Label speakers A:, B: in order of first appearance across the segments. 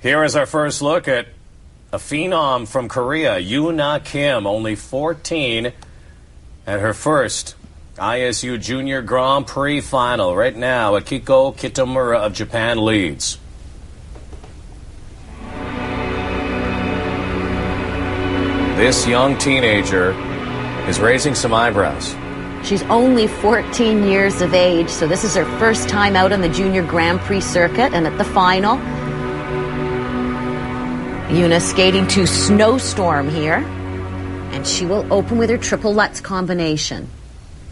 A: Here is our first look at a phenom from Korea, Yuna Kim, only 14, at her first ISU Junior Grand Prix final. Right now, Akiko Kitamura of Japan leads. This young teenager is raising some eyebrows.
B: She's only 14 years of age, so this is her first time out on the Junior Grand Prix circuit and at the final. Yuna skating to Snowstorm here, and she will open with her triple Lutz combination.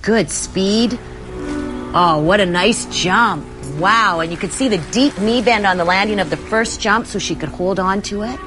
B: Good speed. Oh, what a nice jump. Wow, and you could see the deep knee bend on the landing of the first jump so she could hold on to it.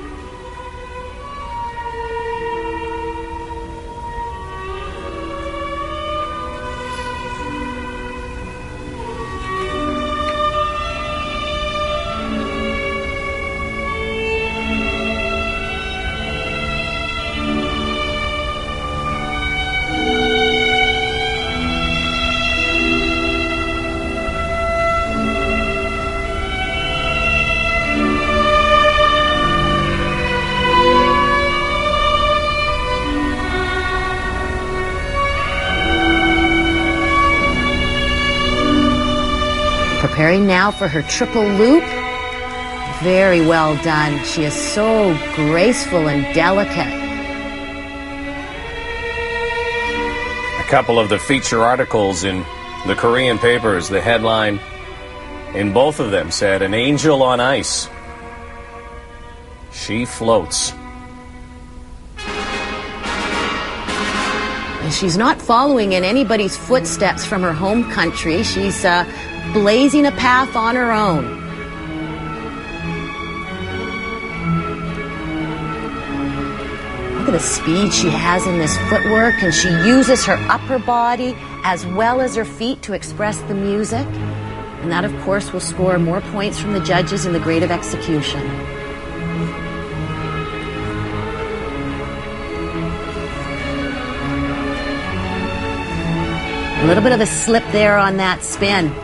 B: Preparing now for her triple loop. Very well done. She is so graceful and delicate.
A: A couple of the feature articles in the Korean papers, the headline in both of them said, "An angel on ice. She floats."
B: And she's not following in anybody's footsteps from her home country. She's blazing a path on her own. Look at the speed she has in this footwork, and she uses her upper body as well as her feet to express the music. And that, of course, will score more points from the judges in the grade of execution. A little bit of a slip there on that spin.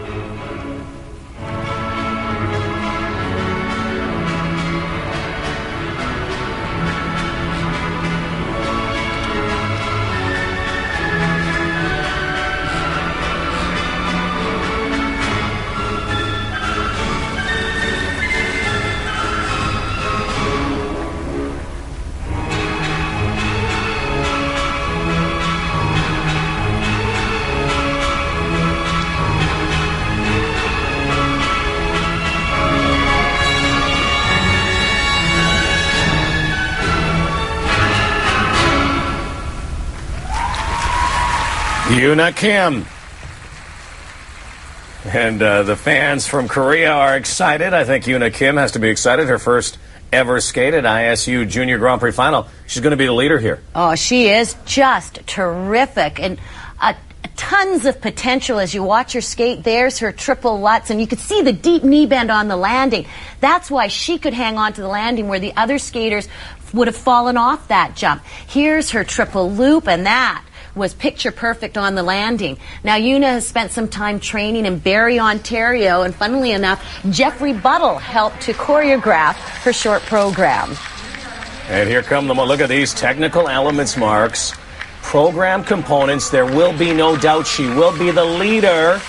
A: Yuna Kim. And the fans from Korea are excited. I think Yuna Kim has to be excited. Her first ever skate at ISU Junior Grand Prix final. She's going to be the leader here.
B: Oh, she is just terrific. And tons of potential as you watch her skate. There's her triple Lutz, and you could see the deep knee bend on the landing. That's why she could hang on to the landing where the other skaters would have fallen off that jump. Here's her triple loop, and that was picture perfect on the landing. Now, Yuna has spent some time training in Barrie, Ontario, and funnily enough, Jeffrey Buttle helped to choreograph her short program.
A: And here come them. Look at these technical elements marks. Program components. There will be no doubt she will be the leader.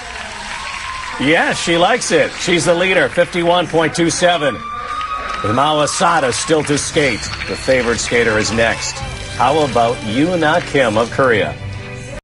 A: Yes, she likes it. She's the leader, 51.27. With Mao Asada still to skate. The favored skater is next. How about Yuna Kim of Korea?